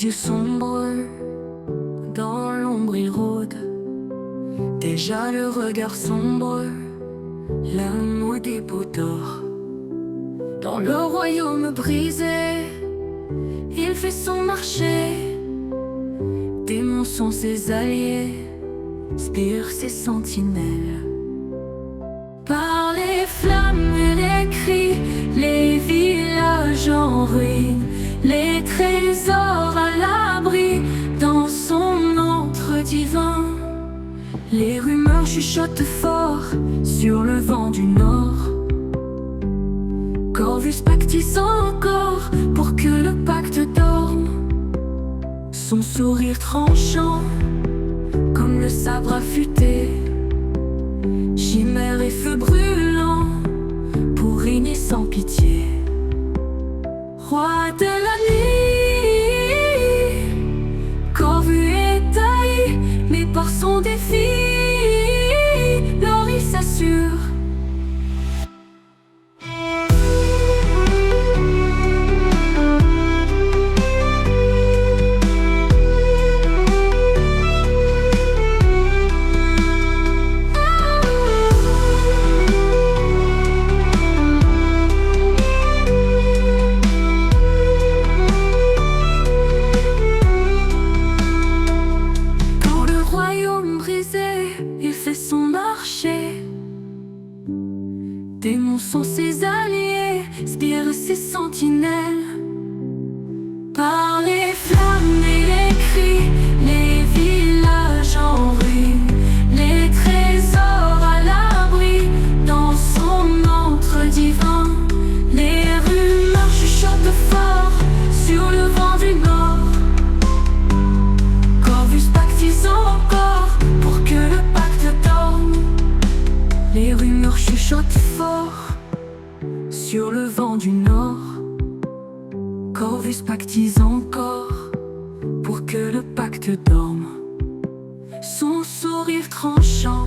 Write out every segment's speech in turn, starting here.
yeux sombres, dans l'ombre il rôde. Déjà le regard sombre, l'âme au dépôt d'or. Dans le royaume brisé, il fait son marché. Démons sont ses alliés, spires ses sentinelles. Par les flammes et les cris, les villages en ruine, les trésors à l'abri dans son antre divin. Les rumeurs chuchotent fort sur le vent du nord. Corvus pactise encore pour que le pacte dorme. Son sourire tranchant comme le sabre affûté, chimère et feu brûlant pour régner sans pitié. Roi de la nuit, Corvus est haï, mais par son défi, l'or il s'assure. Il fait son marché. Démons sont ses alliés, spires ses sentinelles. Par les flammes et les cris, les villages en ruine, les trésors à l'abri dans son antre divin. Les rumeurs chuchotent fort sur le vent du nord. Corvus pactise encore pour que le pacte dorme. Les rumeurs chuchotent fort sur le vent du nord. Corvus pactise encore pour que le pacte dorme. Son sourire tranchant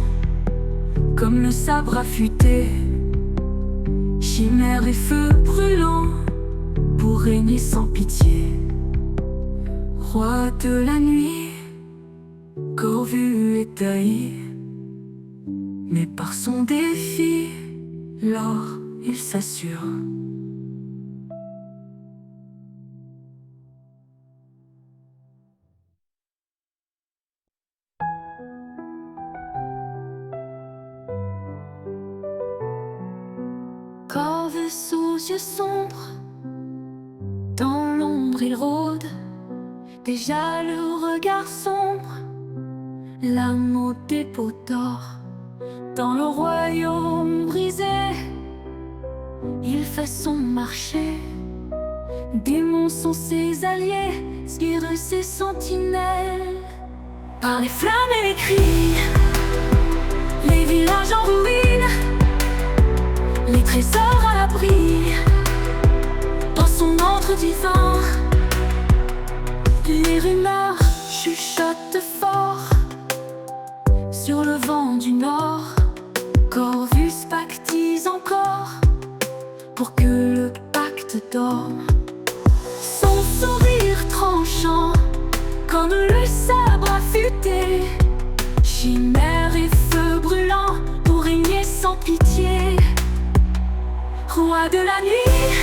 comme le sabre affûté, chimère et feu brûlant pour régner sans pitié. Roi de la nuit, Corvus est haï, mais par son défi, l'or il s'assure. Corvus aux yeux sombres, dans l'ombre il rôde. Déjà le regard sombre, l'âme au dépôt d'or. Dans le royaume brisé, il fait son marché. Démons sont ses alliés, spires ses sentinelles. Par les flammes et les cris, les villages en ruine, les trésors à l'abri dans son antre divin. Les rumeurs chuchotent fort sur le vent du nord. Corvus pactise encore pour que le pacte dorme. Son sourire tranchant comme le sabre affûté, chimère et feu brûlant pour régner sans pitié. Roi de la nuit,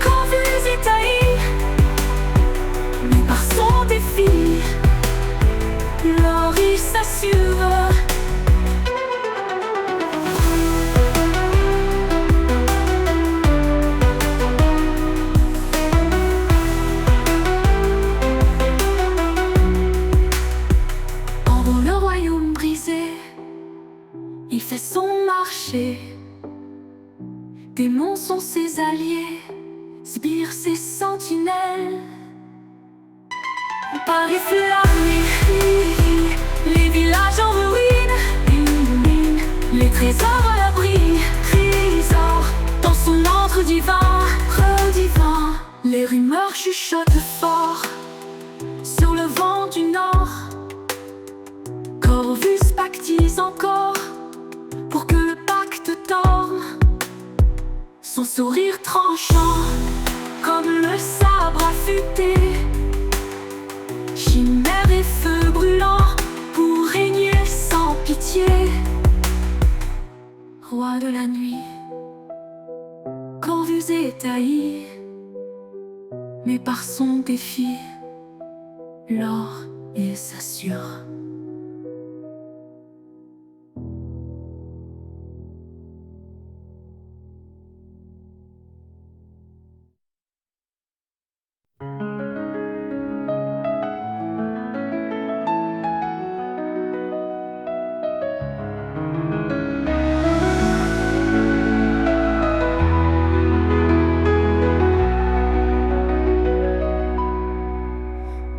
Corvus est haï, mais par son défi, l'or il s'assure. En haut le royaume brisé, il fait son marché. Démons sont ses alliés, spires ses sentinelles. Par les flammes et cris, les villages en ruine, les trésors à l'abri, trésors dans son antre divin, redivin. Les rumeurs chuchotent fort sur le vent du nord. Corvus pactise encore pour que le pacte dorme. Son sourire tranchant comme le sabre affûté, est haï, mais par son défi, l'or il s'assure.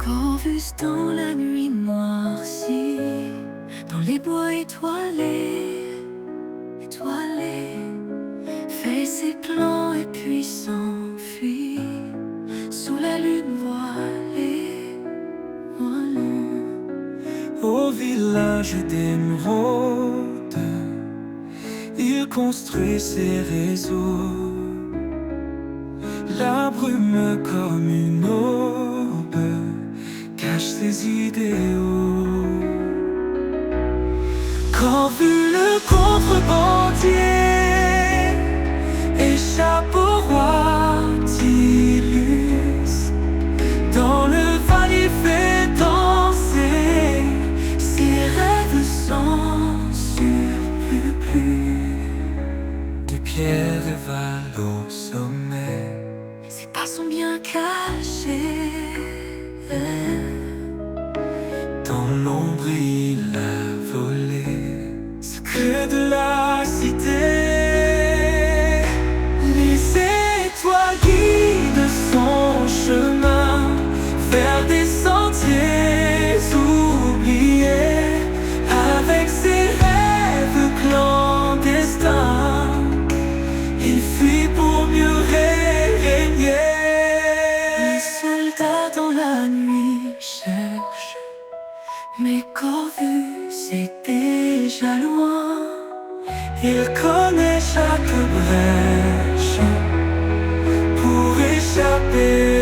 Corvus dans la nuit noircie, dans les bois étoilés, fait ses plans et puis s'enfuit sous la lune voilée. Au village d'émeraude, il construit ses réseaux. La brume comme une aube cache ses idéaux. Quand vu le contrebandier échappe au roi Tilius, dans le val il fait danser ses rêves sans surplus. De pierre et val au sommet, Ses pas sont bien cachés. dans l'ombre il a volé, secret de la cité. Les étoiles guident son chemin vers des sentiers oubliés. Avec ses rêves clandestins, il fuit pour mieux régner. Les soldats dans la nuit cherchent, mais Corvus est déjà loin. Il connaît chaque brèche pour échapper